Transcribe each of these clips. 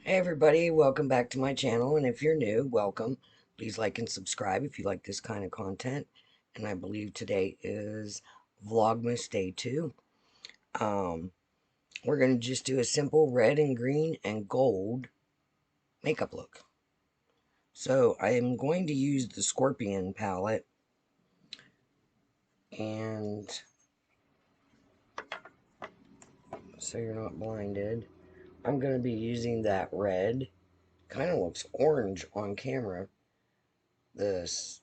Hey everybody, welcome back to my channel, and if you're new, welcome. Please like and subscribe if you like this kind of content. And I believe today is Vlogmas Day 2. Um, we're going to just do a simple red and green and gold makeup look. So I am going to use the Scorpion palette, and so you're not blinded, I'm going to be using that red. Kind of looks orange on camera. This,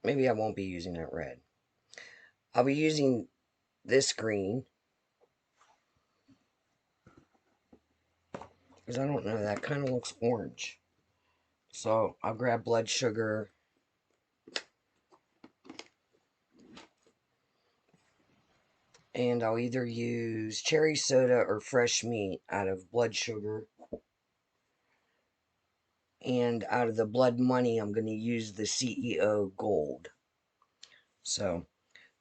maybe I won't be using that red. I'll be using this green, because I don't know, that kind of looks orange. So I'll grab blood sugar, and I'll either use cherry soda or fresh meat out of blood sugar. And out of the blood money, I'm going to use the CEO Gold. So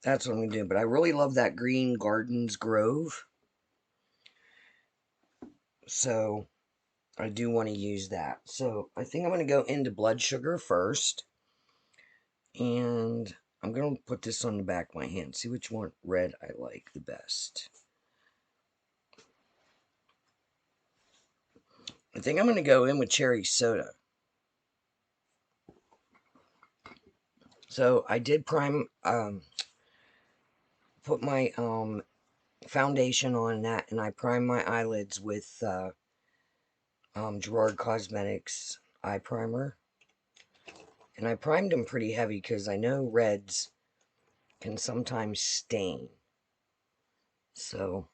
that's what I'm going to do. But I really love that green Gardens Grove. So I do want to use that. So I think I'm going to go into blood sugar first. And I'm going to put this on the back of my hand. See which one red I like the best. I think I'm going to go in with cherry soda. So I did put my foundation on that, and I primed my eyelids with Gerard Cosmetics eye primer. And I primed them pretty heavy because I know reds can sometimes stain. So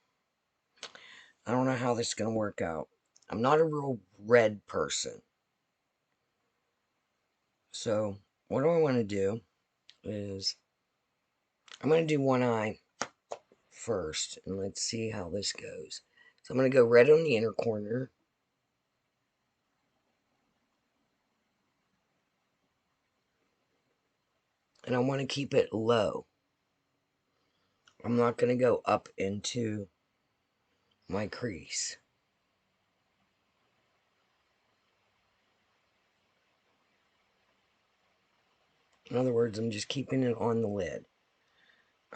I don't know how this is going to work out. I'm not a real red person. So what I want to do is I'm going to do one eye first, and let's see how this goes. So I'm going to go red on the inner corner. And I want to keep it low. I'm not going to go up into my crease. In other words, I'm just keeping it on the lid.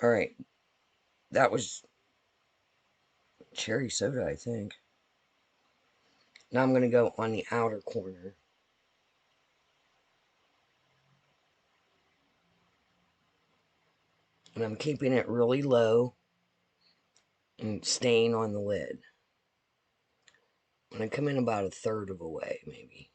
Alright, that was cherry soda, I think. Now I'm going to go on the outer corner. And I'm keeping it really low and staying on the lid. And I come in about a third of a way, maybe.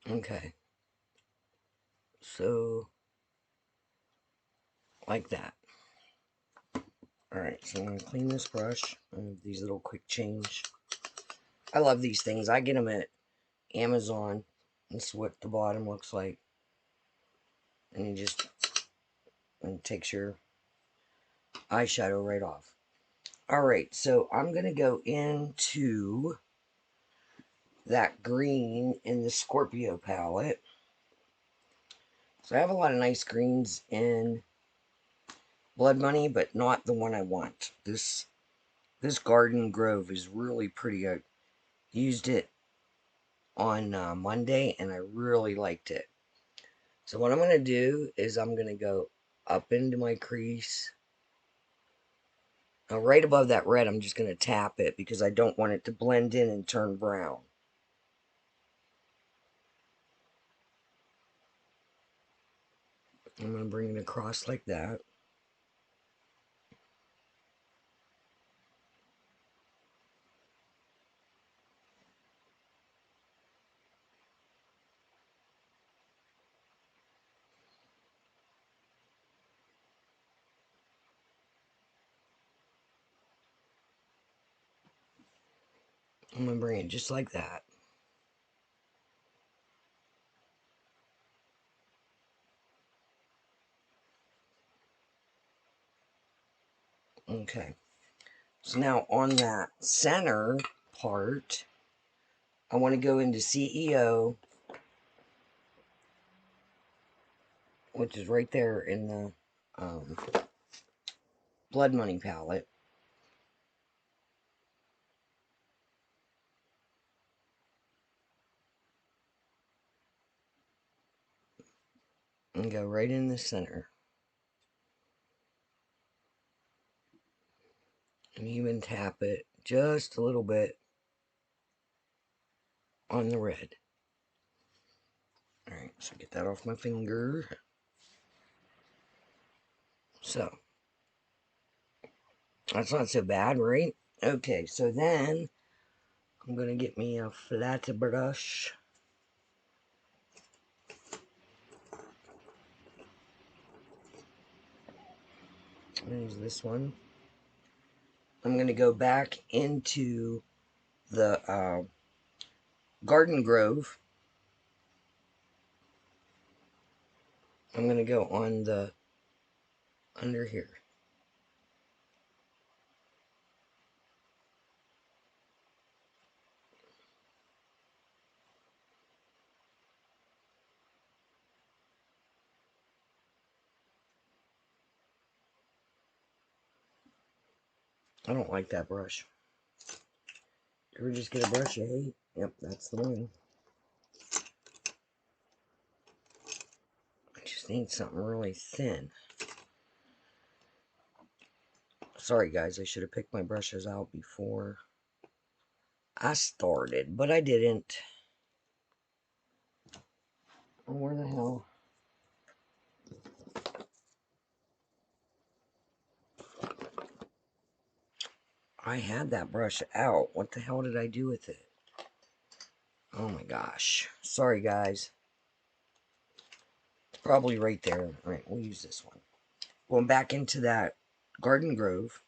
Okay. So, like that. Alright, so I'm going to clean this brush. I have these little quick change. I love these things. I get them at Amazon. That's what the bottom looks like. And you just, and it takes your eyeshadow right off. Alright, so I'm going to go into that green in the Scorpio palette. So I have a lot of nice greens in Blood Money, but not the one I want. This Garden Grove is really pretty. I used it on Monday, and I really liked it. So what I'm going to do is I'm going to go up into my crease. Now, right above that red, I'm just going to tap it because I don't want it to blend in and turn brown. I'm going to bring it across like that. I'm going to bring it just like that. Okay. So now on that center part, I want to go into CEO, which is right there in the Blood Money palette. And go right in the center. And even tap it just a little bit on the red. Alright, so get that off my finger. So, that's not so bad, right? Okay, so then I'm going to get me a flat brush. Use this one. I'm going to go back into the Garden Grove. I'm going to go on the under here. I don't like that brush. You ever just get a brush you hate? Yep, that's the one. I just need something really thin. Sorry guys, I should have picked my brushes out before I started, but I didn't. Oh, where the hell? I had that brush out. What the hell did I do with it? Oh my gosh. Sorry guys. It's probably right there. Alright, we'll use this one. Going back into that Garden Grove.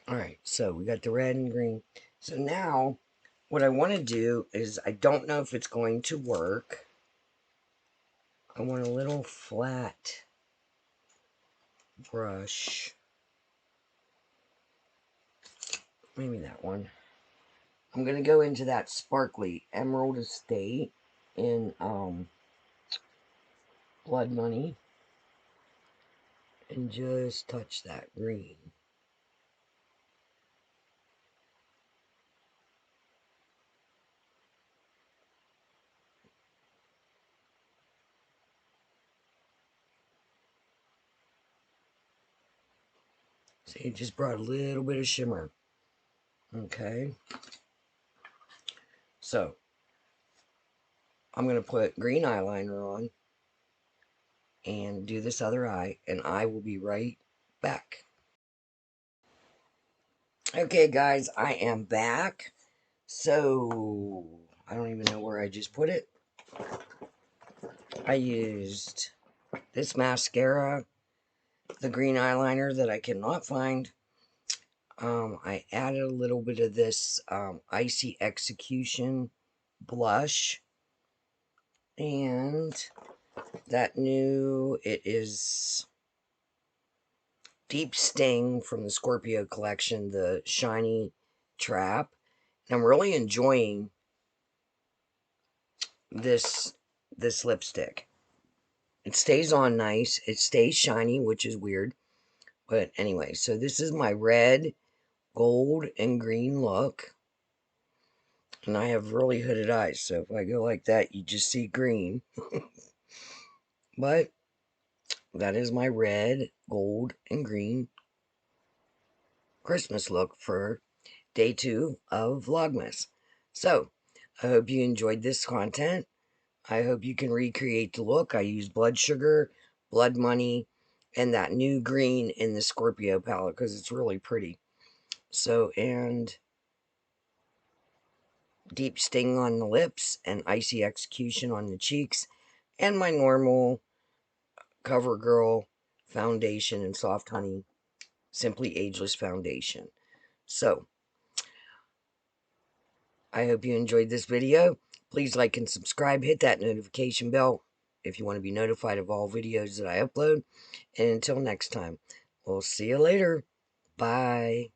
Alright, so we got the red and green. So now, what I want to do is, I don't know if it's going to work. I want a little flat brush. Maybe that one. I'm going to go into that sparkly Emerald Estate in Blood Money. And just touch that green. See, it just brought a little bit of shimmer. Okay. So, I'm going to put green eyeliner on and do this other eye, and I will be right back. Okay, guys, I am back. So, I don't even know where I just put it. I used this mascara, the green eyeliner that I cannot find. I added a little bit of this Icy Execution blush. And that new, it is Deep Sting from the Scorpio collection, the Shiny Trap. And I'm really enjoying this lipstick. It stays on nice. It stays shiny, which is weird. But anyway, so this is my red, gold, and green look. And I have really hooded eyes, so if I go like that, you just see green. But that is my red, gold, and green Christmas look for day 2 of Vlogmas. So, I hope you enjoyed this content. I hope you can recreate the look. I use Blood Sugar, Blood Money, and that new green in the Scorpio palette because it's really pretty. So, and Deep Sting on the lips and Icy Execution on the cheeks, and my normal CoverGirl foundation and Soft Honey Simply Ageless foundation. So, I hope you enjoyed this video. Please like and subscribe. Hit that notification bell if you want to be notified of all videos that I upload. And until next time, we'll see you later. Bye.